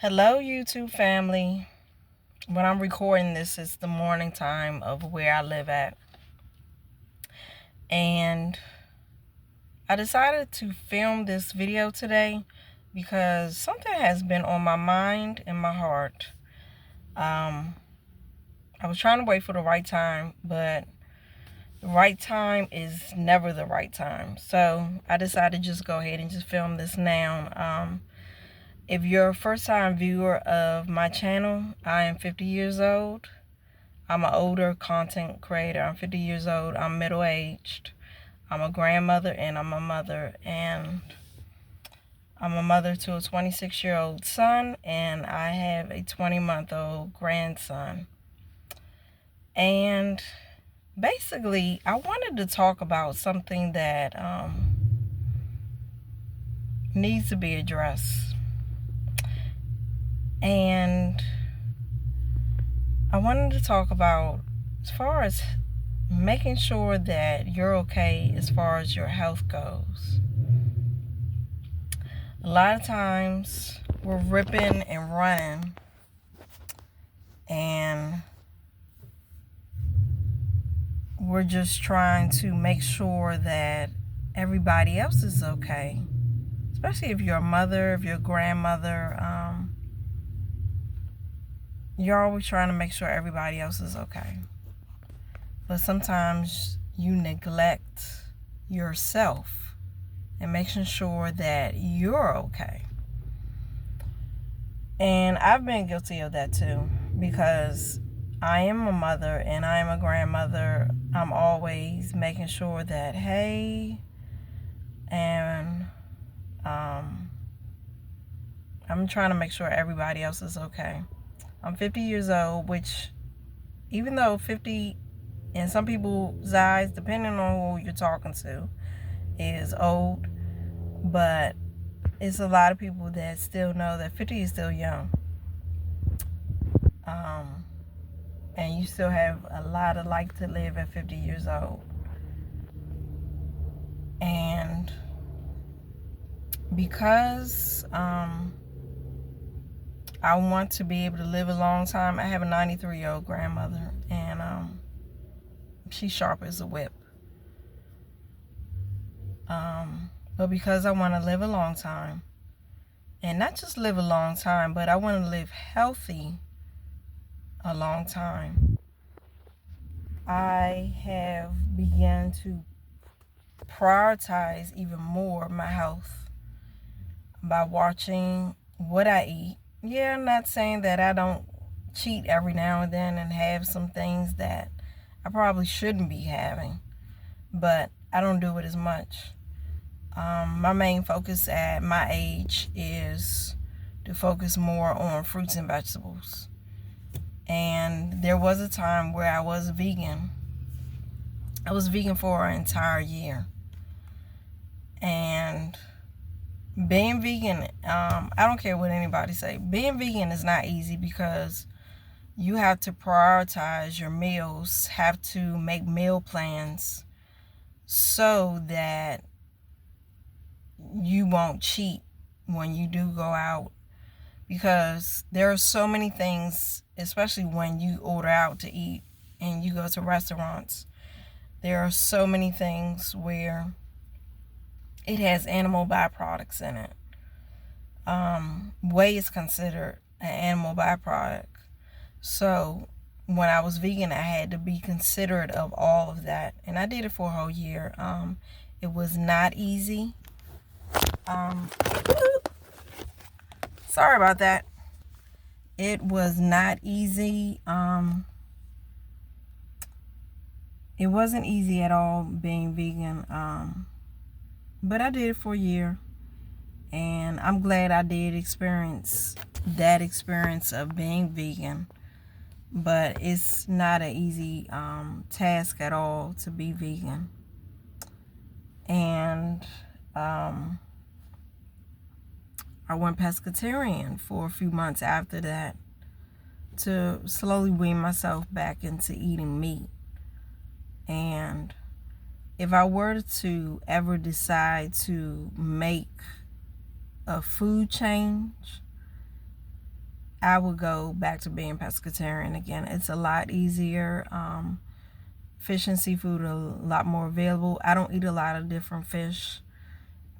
Hello, YouTube family. When I'm recording this, it's the morning time of where I live at. And I decided to film this video today because something has been on my mind and my heart. I was trying to wait for the right time, but the right time is never the right time. So I decided to just go ahead and just film this now. If you're a first-time viewer of my channel, I am 50 years old. I'm an older content creator. I'm 50 years old. I'm middle-aged. I'm a grandmother and I'm a mother. And I'm a mother to a 26-year-old son, and I have a 20-month-old grandson. And basically, I wanted to talk about something that needs to be addressed. And I wanted to talk about as far as making sure that you're okay as far as your health goes. A lot of times we're ripping and running and we're just trying to make sure that everybody else is okay. Especially if you're a mother, if you're a grandmother, you're always trying to make sure everybody else is okay. But sometimes you neglect yourself and making sure that you're okay. And I've been guilty of that too, because I am a mother and I am a grandmother. I'm always making sure that, hey, and I'm trying to make sure everybody else is okay. I'm 50 years old, which even though 50 in some people's eyes, depending on who you're talking to, is old, but it's a lot of people that still know that 50 is still young. And you still have a lot of life to live at 50 years old. And because I want to be able to live a long time, I have a 93-year-old grandmother, and she's sharp as a whip. But because I want to live a long time, and not just live a long time, but I want to live healthy a long time, I have begun to prioritize even more my health by watching what I eat. Yeah, I'm not saying that I don't cheat every now and then and have some things that I probably shouldn't be having, but I don't do it as much. My main focus at my age is to focus more on fruits and vegetables. And there was a time where I was vegan. I was vegan for an entire year. And being vegan, I don't care what anybody say, being vegan is not easy because you have to prioritize your meals, have to make meal plans so that you won't cheat when you do go out, because there are so many things, especially when you order out to eat and you go to restaurants, there are so many things where it has animal byproducts in it. Whey is considered an animal byproduct. So when I was vegan, I had to be considerate of all of that, and I did it for a whole year. It was not easy. Sorry about that. It was not easy. It wasn't easy at all being vegan. But I did it for a year, and I'm glad I did experience that experience of being vegan. But it's not an easy task at all to be vegan. And I went pescatarian for a few months after that to slowly wean myself back into eating meat. And if I were to ever decide to make a food change, I would go back to being pescatarian again. It's a lot easier. Fish and seafood are a lot more available. I don't eat a lot of different fish.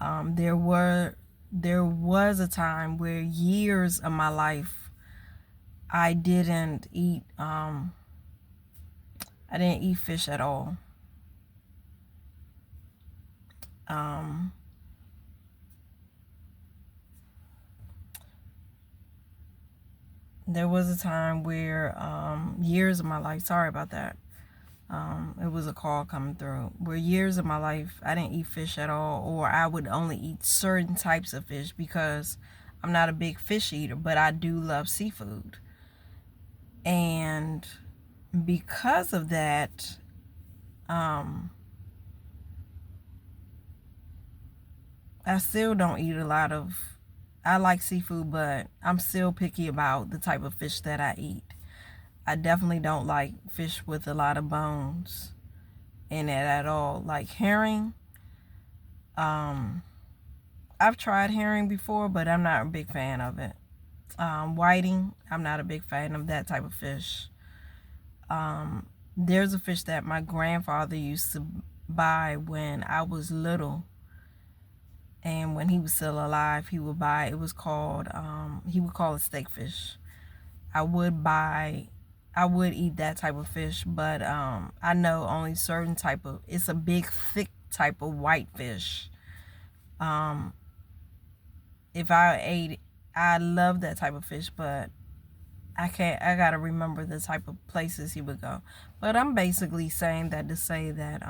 There was a time where years of my life I didn't eat fish at all. There was a time where years of my life, sorry about that. It was a call coming through. Where years of my life I didn't eat fish at all, or I would only eat certain types of fish because I'm not a big fish eater, but I do love seafood. And because of that, I still don't eat a lot of. I like seafood, but I'm still picky about the type of fish that I eat. I definitely don't like fish with a lot of bones in it at all. Like herring, I've tried herring before, but I'm not a big fan of it. Whiting, I'm not a big fan of that type of fish. There's a fish that my grandfather used to buy when I was little, and when he was still alive, he would buy. It was called. He would call it steakfish. I would eat that type of fish, but I know only certain type of. It's a big, thick type of white fish. If I ate, I love that type of fish, but I can't. I gotta remember the type of places he would go. But I'm basically saying that to say that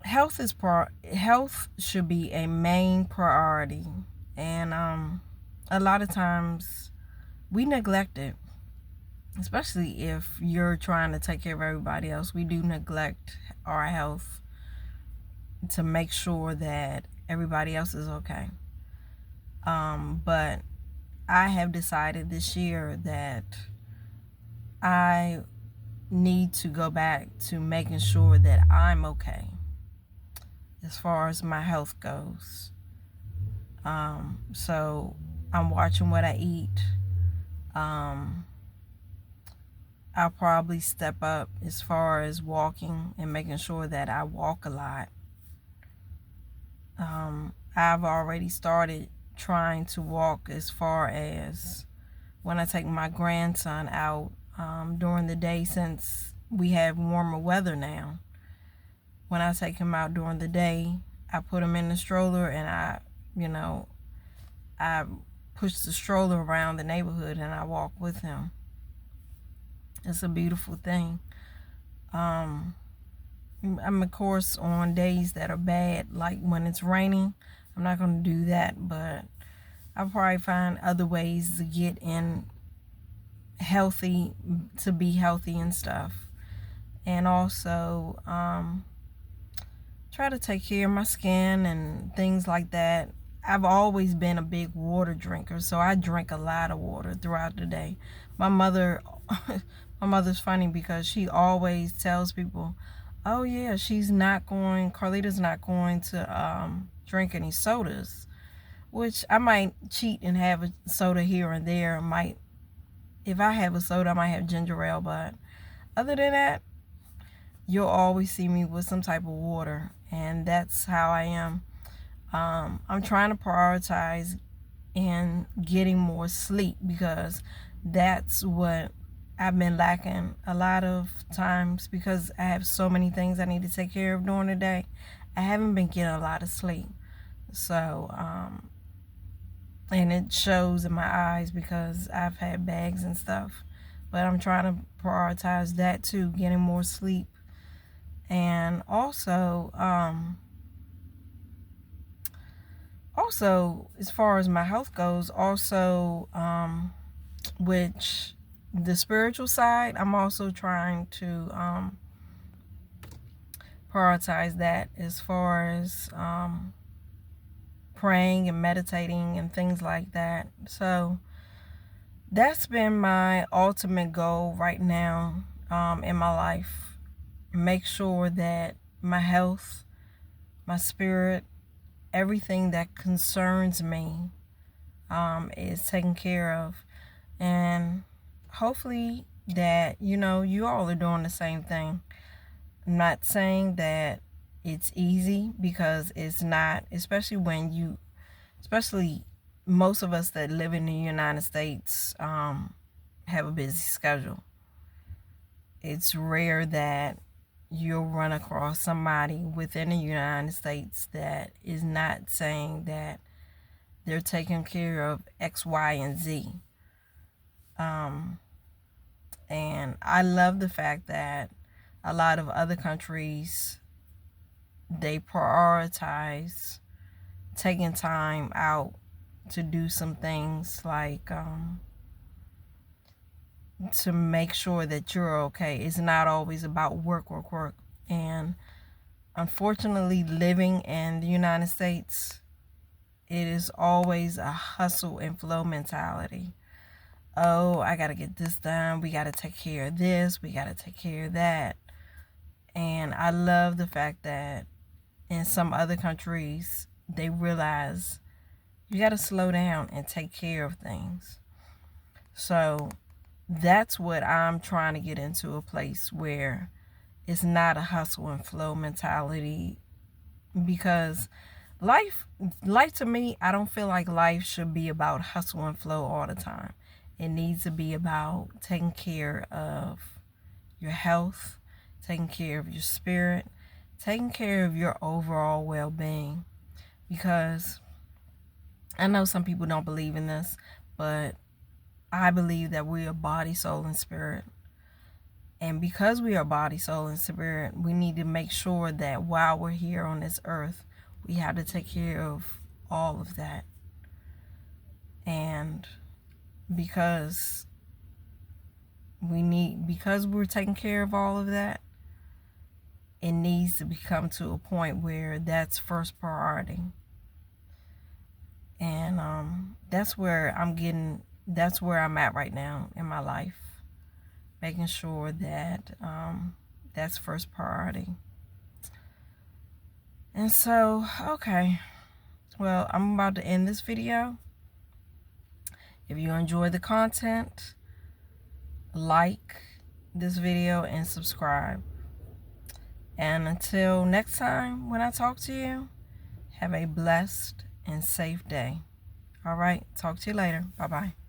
health should be a main priority, and a lot of times we neglect it, especially if you're trying to take care of everybody else. We do neglect our health to make sure that everybody else is okay. But I have decided this year that I need to go back to making sure that I'm okay as far as my health goes. So I'm watching what I eat. I'll probably step up as far as walking and making sure that I walk a lot. I've already started trying to walk as far as when I take my grandson out during the day, since we have warmer weather now. When I take him out during the day, I put him in the stroller and I push the stroller around the neighborhood and I walk with him. It's a beautiful thing. I'm of course on days that are bad, like when it's raining, I'm not going to do that, but I'll probably find other ways to get in healthy, to be healthy and stuff. And also try to take care of my skin and things like that. I've always been a big water drinker, so I drink a lot of water throughout the day. My mother's funny because she always tells people, oh yeah, Carlita's not going to drink any sodas, which I might cheat and have a soda here and there. If I have a soda, I might have ginger ale, but other than that, you'll always see me with some type of water, and that's how I am. I'm trying to prioritize and getting more sleep, because that's what I've been lacking a lot of times, because I have so many things I need to take care of during the day. I haven't been getting a lot of sleep. So, and it shows in my eyes because I've had bags and stuff. But I'm trying to prioritize that too, getting more sleep. And also, as far as my health goes, which the spiritual side, I'm also trying to prioritize that, as far as praying and meditating and things like that. So that's been my ultimate goal right now in my life. Make sure that my health, my spirit, everything that concerns me is taken care of. And hopefully that, you all are doing the same thing. I'm not saying that it's easy, because it's not, especially most of us that live in the United States have a busy schedule. It's rare that you'll run across somebody within the United States that is not saying that they're taking care of X, Y, and Z. And I love the fact that a lot of other countries, they prioritize taking time out to do some things, like to make sure that you're okay. It's not always about work. And unfortunately, living in the United States, it is always a hustle and flow mentality. Oh, I got to get this done. We got to take care of this. We got to take care of that. And I love the fact that in some other countries, they realize you got to slow down and take care of things. So that's what I'm trying to get into, a place where it's not a hustle and flow mentality. Because life to me, I don't feel like life should be about hustle and flow all the time. It needs to be about taking care of your health, taking care of your spirit, taking care of your overall well-being. Because I know some people don't believe in this, but I believe that we are body, soul, and spirit. And because we are body, soul, and spirit, we need to make sure that while we're here on this earth, we have to take care of all of that. And because we're taking care of all of that, it needs to become to a point where that's first priority. And that's where I'm at right now in my life, making sure that that's first priority. And so, okay, well, I'm about to end this video. If you enjoy the content, like this video and subscribe. And until next time when I talk to you, have a blessed and safe day. All right, talk to you later. Bye-bye.